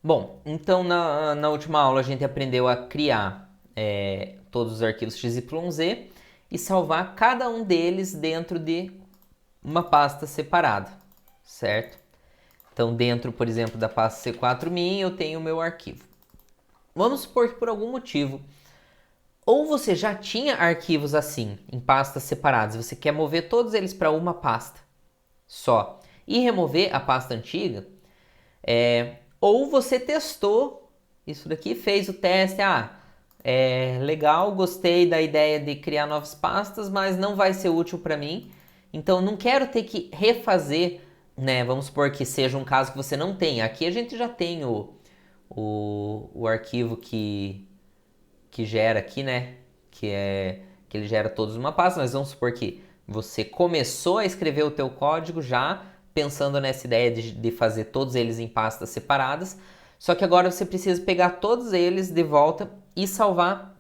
Bom, então na última aula a gente aprendeu a criar todos os arquivos XYZ e salvar cada um deles dentro de uma pasta separada, certo? Então, dentro, por exemplo, da pasta C4min, eu tenho o meu arquivo. Vamos supor que por algum motivo, ou você já tinha arquivos assim, em pastas separadas, você quer mover todos eles para uma pasta só e remover a pasta antiga, ou você testou isso daqui, fez o teste, legal, gostei da ideia de criar novas pastas, mas não vai ser útil para mim, então não quero ter que refazer, né? Vamos supor que seja um caso que você não tem. Aqui a gente já tem o arquivo que gera aqui, né? Que ele gera todos uma pasta, mas vamos supor que você começou a escrever o teu código já pensando nessa ideia de fazer todos eles em pastas separadas, só que agora você precisa pegar todos eles de volta e salvar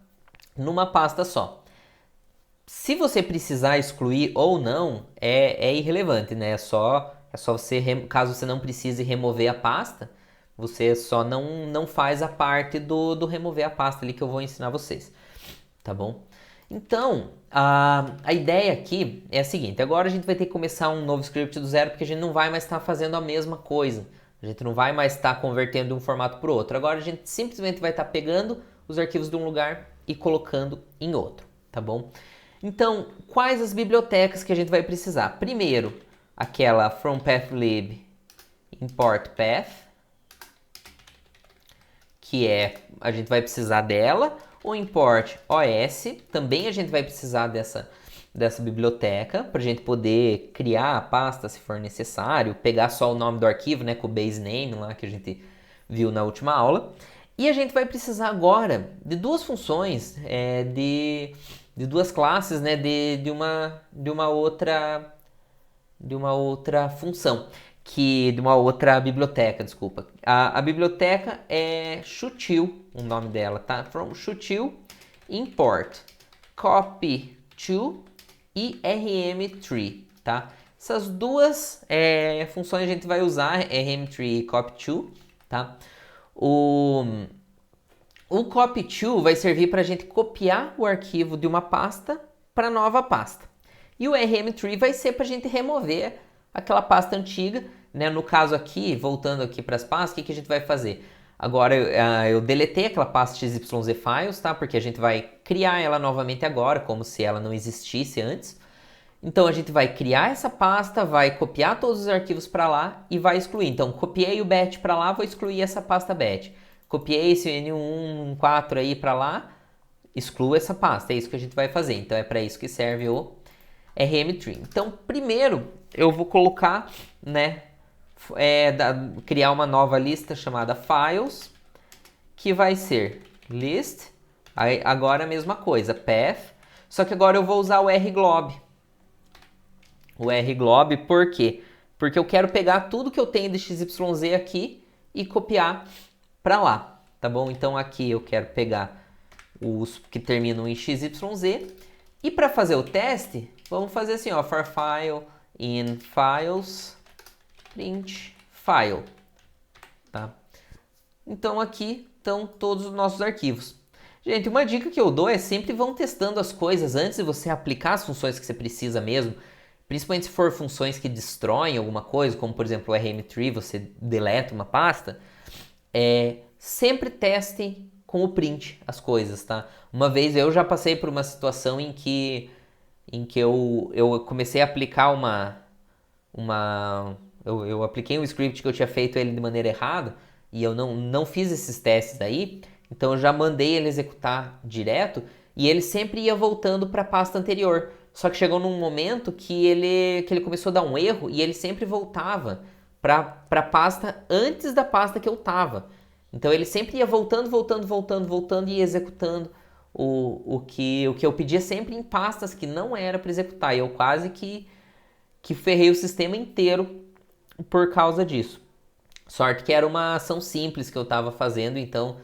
numa pasta só. Se você precisar excluir ou não, é irrelevante, né? É só você, caso você não precise remover a pasta, você só não faz a parte do remover a pasta ali que eu vou ensinar vocês, tá bom? Então, a ideia aqui é a seguinte: agora a gente vai ter que começar um novo script do zero, porque a gente não vai mais estar fazendo a mesma coisa. A gente não vai mais estar convertendo de um formato para o outro. Agora a gente simplesmente vai estar pegando os arquivos de um lugar e colocando em outro, tá bom? Então, quais as bibliotecas que a gente vai precisar? Primeiro, aquela from pathlib import path, que a gente vai precisar dela. O import OS, também a gente vai precisar dessa biblioteca para a gente poder criar a pasta se for necessário, pegar só o nome do arquivo, né, com o base name lá que a gente viu na última aula. E a gente vai precisar agora de duas funções, de duas classes, né, de uma outra função, de uma outra biblioteca, desculpa. A biblioteca é Shutil, o nome dela, tá? From Shutil import copy to e rm3, tá? Essas duas funções a gente vai usar, rm3 e copy to, tá? O, o copy to vai servir para a gente copiar o arquivo de uma pasta para nova pasta. E o rm3 vai ser para a gente remover aquela pasta antiga, né? No caso aqui, voltando aqui para as pastas, o que a gente vai fazer? Agora eu deletei aquela pasta XYZ Files, tá? Porque a gente vai criar ela novamente agora, como se ela não existisse antes. Então a gente vai criar essa pasta, vai copiar todos os arquivos para lá e vai excluir. Então copiei o batch para lá, vou excluir essa pasta batch. Copiei esse N1, N4 aí para lá, excluo essa pasta. É isso que a gente vai fazer. Então é para isso que serve o rm3. Então primeiro eu vou colocar, né, criar uma nova lista chamada files, que vai ser list, aí, agora a mesma coisa, path, só que agora eu vou usar o rglob. O rglob por quê? Porque eu quero pegar tudo que eu tenho de XYZ aqui e copiar para lá, tá bom? Então aqui eu quero pegar os que terminam em XYZ e para fazer o teste, vamos fazer assim, ó, for file in files print file, tá? Então aqui estão todos os nossos arquivos. Gente, uma dica que eu dou é sempre vão testando as coisas antes de você aplicar as funções que você precisa mesmo, principalmente se for funções que destroem alguma coisa, como por exemplo o rm3, você deleta uma pasta, sempre testem com o print as coisas, tá? Uma vez eu já passei por uma situação em que eu comecei a aplicar eu apliquei um script que eu tinha feito ele de maneira errada e eu não fiz esses testes aí, então eu já mandei ele executar direto e ele sempre ia voltando para a pasta anterior. Só que chegou num momento que ele começou a dar um erro e ele sempre voltava para a pasta antes da pasta que eu tava. Então ele sempre ia voltando, voltando, voltando, voltando e ia executando o que eu pedia sempre em pastas que não era para executar. E eu quase que ferrei o sistema inteiro por causa disso. Sorte que era uma ação simples que eu estava fazendo, então,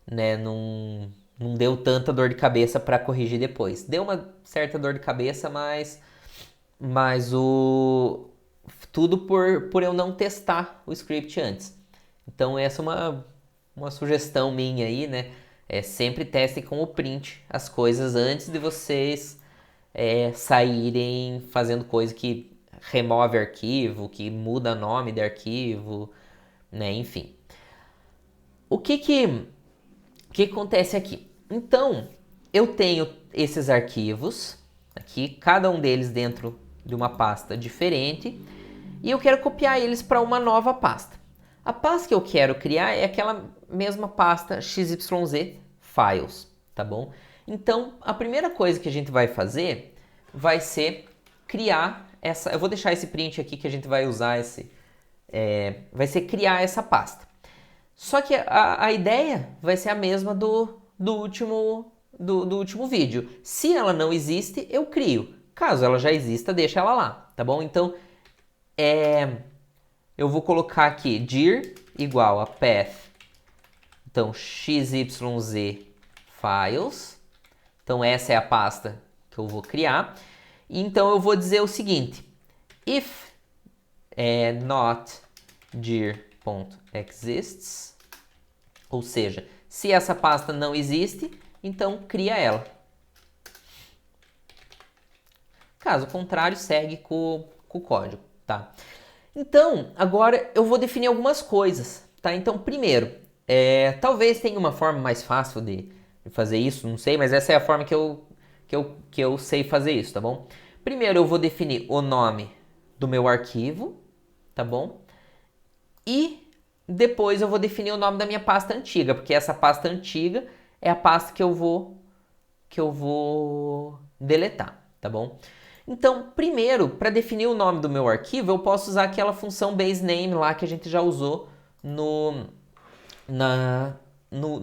né, não deu tanta dor de cabeça para corrigir depois. Deu uma certa dor de cabeça, mas tudo por eu não testar o script antes. Então essa é uma sugestão minha aí, né? Sempre testem com o print as coisas antes de vocês saírem fazendo coisa que remove arquivo, que muda nome de arquivo, né? Enfim. O que acontece aqui? Então, eu tenho esses arquivos aqui, cada um deles dentro de uma pasta diferente, e eu quero copiar eles para uma nova pasta. A pasta que eu quero criar é aquela mesma pasta XYZ Files, tá bom? Então, a primeira coisa que a gente vai fazer vai ser criar essa... Eu vou deixar esse print aqui que a gente vai usar vai ser criar essa pasta. Só que a ideia vai ser a mesma do último vídeo. Se ela não existe, eu crio. Caso ela já exista, deixa ela lá, tá bom? Então, eu vou colocar aqui dir igual a path, então xyz files. Então, essa é a pasta que eu vou criar. Então, eu vou dizer o seguinte, if not dir.exists, ou seja, se essa pasta não existe, então cria ela. Caso contrário, segue com o código, tá? Então, agora eu vou definir algumas coisas, tá? Então, primeiro, talvez tenha uma forma mais fácil de fazer isso, não sei, mas essa é a forma que eu sei fazer isso, tá bom? Primeiro, eu vou definir o nome do meu arquivo, tá bom? E depois eu vou definir o nome da minha pasta antiga, porque essa pasta antiga é a pasta que eu vou deletar, tá bom? Então, primeiro, para definir o nome do meu arquivo, eu posso usar aquela função baseName lá que a gente já usou no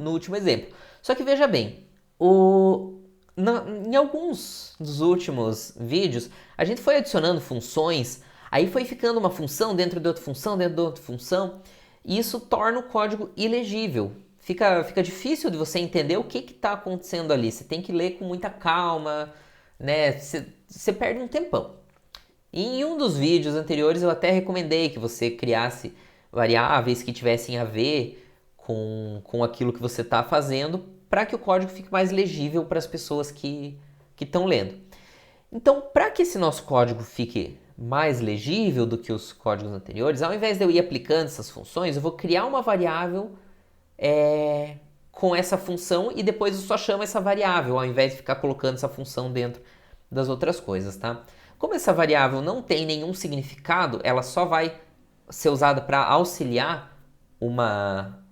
último exemplo. Só que veja bem, em alguns dos últimos vídeos, a gente foi adicionando funções, aí foi ficando uma função dentro de outra função, dentro de outra função, e isso torna o código ilegível. Fica difícil de você entender o que está acontecendo ali. Você tem que ler com muita calma, né? Você perde um tempão. E em um dos vídeos anteriores eu até recomendei que você criasse variáveis que tivessem a ver com aquilo que você está fazendo para que o código fique mais legível para as pessoas que estão lendo. Então, para que esse nosso código fique mais legível do que os códigos anteriores, ao invés de eu ir aplicando essas funções, eu vou criar uma variável com essa função e depois eu só chamo essa variável, ao invés de ficar colocando essa função dentro das outras coisas, tá? Como essa variável não tem nenhum significado, ela só vai ser usada para auxiliar uma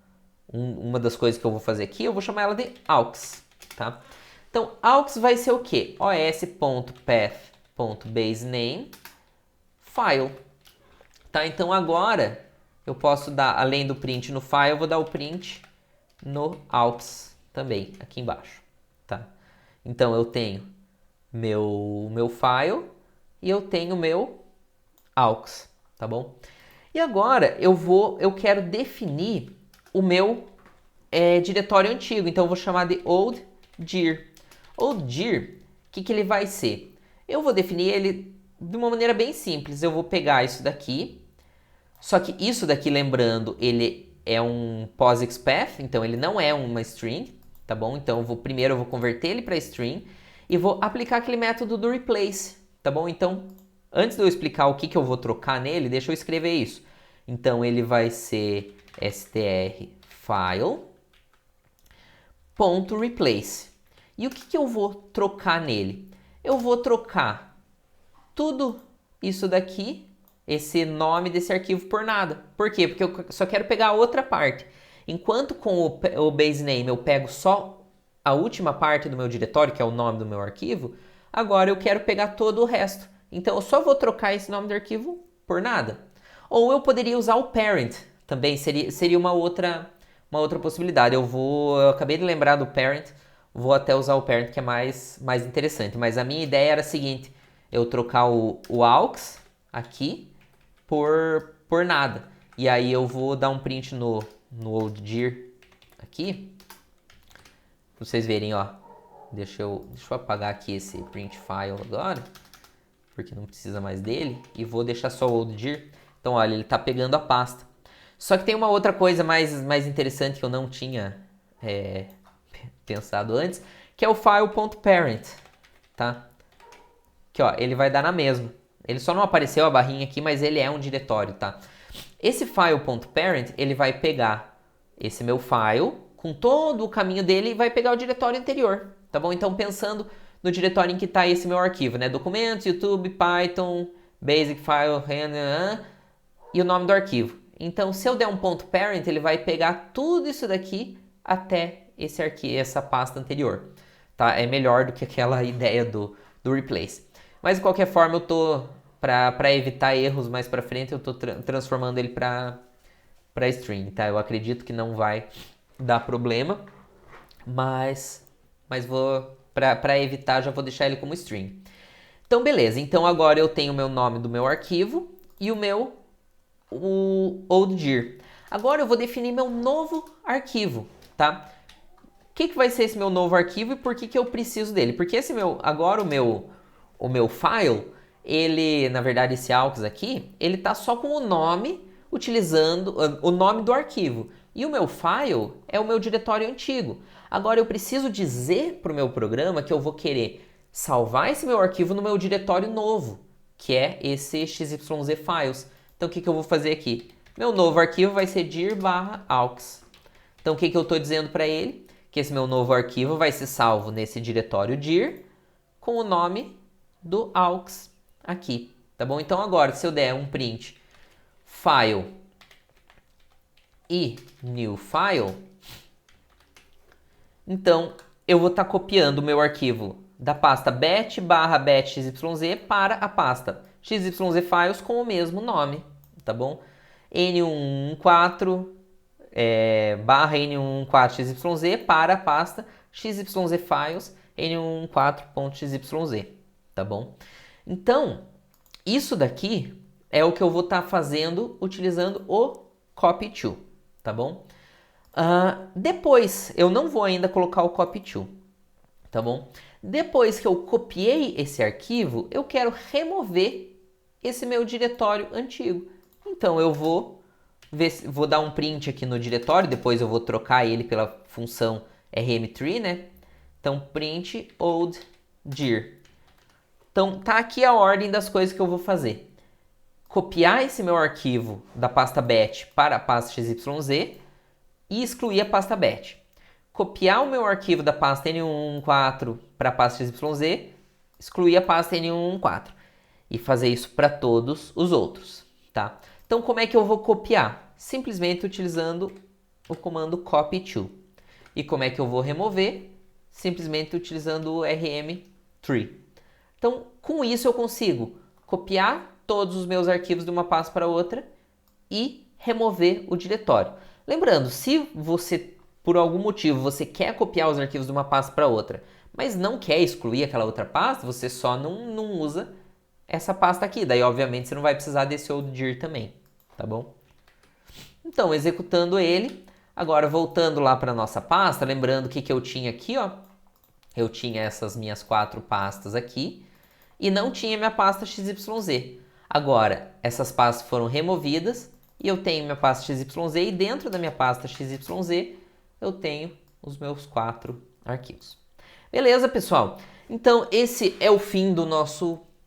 das coisas que eu vou fazer aqui, eu vou chamar ela de aux, tá? Então, aux vai ser o quê? os.path.baseName file, tá? Então, agora eu posso dar, além do print no file, eu vou dar o print no aux também, aqui embaixo, tá? Então, eu tenho meu file e eu tenho meu aux, tá bom? E agora eu quero definir o meu diretório antigo, então eu vou chamar de old dir. Old dir, o que ele vai ser? Eu vou definir ele de uma maneira bem simples. Eu vou pegar isso daqui, só que isso daqui, lembrando, ele é um POSIXPath, então ele não é uma string, tá bom? Então primeiro eu vou converter ele para string e vou aplicar aquele método do replace, tá bom? Então, antes de eu explicar o que eu vou trocar nele, deixa eu escrever isso. Então ele vai ser strFile.replace. E o que eu vou trocar nele? Eu vou trocar tudo isso daqui, esse nome desse arquivo, por nada. Por quê? Porque eu só quero pegar a outra parte. Enquanto com o baseName eu pego só a última parte do meu diretório, que é o nome do meu arquivo, agora eu quero pegar todo o resto. Então eu só vou trocar esse nome do arquivo por nada. Ou eu poderia usar o parent, também seria uma outra possibilidade. Eu acabei de lembrar do parent, vou até usar o parent, que é mais interessante. Mas a minha ideia era a seguinte, eu trocar o aux aqui por nada. E aí eu vou dar um print no old dir aqui, pra vocês verem, ó. Deixa eu apagar aqui esse print file agora, porque não precisa mais dele. E vou deixar só o old dir. Então, olha, ele está pegando a pasta. Só que tem uma outra coisa mais interessante que eu não tinha pensado antes, que é o file.parent, tá? Que ó, ele vai dar na mesma. Ele só não apareceu a barrinha aqui, mas ele é um diretório, tá? Esse file.parent, ele vai pegar esse meu file com todo o caminho dele e vai pegar o diretório anterior, tá bom? Então, pensando no diretório em que está esse meu arquivo, né? Documentos, YouTube, Python, Basic File, e o nome do arquivo. Então, se eu der um ponto parent, ele vai pegar tudo isso daqui até esse arquivo, essa pasta anterior, tá? É melhor do que aquela ideia do replace. Mas de qualquer forma, eu tô para evitar erros mais para frente, eu tô transformando ele para string, tá? Eu acredito que não vai dar problema, mas vou para evitar, já vou deixar ele como string. Então, beleza. Então, agora eu tenho o meu nome do meu arquivo e o old dir. Agora eu vou definir meu novo arquivo, tá? O que vai ser esse meu novo arquivo e por que eu preciso dele? Porque agora o meu file, ele, na verdade, esse aux aqui, ele tá só com o nome, utilizando o nome do arquivo. E o meu file é o meu diretório antigo. Agora eu preciso dizer para o meu programa que eu vou querer salvar esse meu arquivo no meu diretório novo, que é esse XYZ files. Então o que eu vou fazer aqui? Meu novo arquivo vai ser dir/aux. Então o que eu estou dizendo para ele? Que esse meu novo arquivo vai ser salvo nesse diretório dir com o nome do aux aqui, tá bom? Então agora, se eu der um print file e new file, então eu vou estar copiando o meu arquivo da pasta bat/bat.xyz para a pasta xyz files com o mesmo nome, tá bom? N114 /n114xyz para a pasta xyz files n114.xyz, tá bom? Então, isso daqui é o que eu vou estar fazendo utilizando o copy-to, tá bom? Depois, eu não vou ainda colocar o copy-to, tá bom? Depois que eu copiei esse arquivo, eu quero remover esse meu diretório antigo. Então, eu vou dar um print aqui no diretório, depois eu vou trocar ele pela função rm_tree, né? Então, print old dir. Então, tá aqui a ordem das coisas que eu vou fazer. Copiar esse meu arquivo da pasta bat para a pasta xyz e excluir a pasta bat. Copiar o meu arquivo da pasta n114 para a pasta xyz, excluir a pasta n114. E fazer isso para todos os outros, tá? Então, como é que eu vou copiar? Simplesmente utilizando o comando copy-to. E como é que eu vou remover? Simplesmente utilizando o rm_tree. Então, com isso eu consigo copiar todos os meus arquivos de uma pasta para outra e remover o diretório. Lembrando, se você, por algum motivo, você quer copiar os arquivos de uma pasta para outra, mas não quer excluir aquela outra pasta, você só não usa essa pasta aqui. Daí, obviamente, você não vai precisar desse old dir também, tá bom? Então, executando ele, agora voltando lá para nossa pasta, lembrando o que eu tinha aqui, ó. Eu tinha essas minhas 4 pastas aqui e não tinha minha pasta XYZ. Agora, essas pastas foram removidas e eu tenho minha pasta XYZ e dentro da minha pasta XYZ eu tenho os meus 4 arquivos. Beleza, pessoal? Então, esse é o fim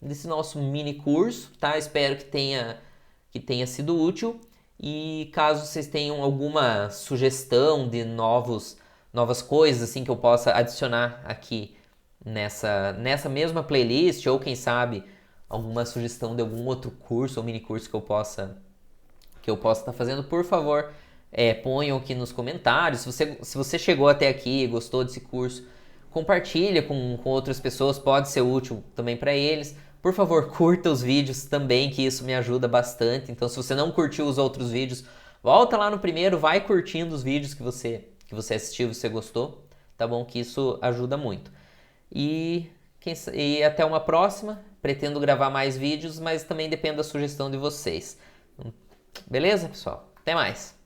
desse nosso mini curso, tá? Espero que tenha sido útil. E caso vocês tenham alguma sugestão de novas coisas assim que eu possa adicionar aqui nessa mesma playlist, ou quem sabe alguma sugestão de algum outro curso ou mini curso que eu possa estar fazendo, por favor, ponham aqui nos comentários. Se você chegou até aqui e gostou desse curso, compartilha com outras pessoas, pode ser útil também para eles. Por favor, curta os vídeos também, que isso me ajuda bastante. Então, se você não curtiu os outros vídeos, volta lá no primeiro, vai curtindo os vídeos que você assistiu, você gostou, tá bom? Que isso ajuda muito. E até uma próxima. Pretendo gravar mais vídeos, mas também depende da sugestão de vocês. Beleza, pessoal? Até mais!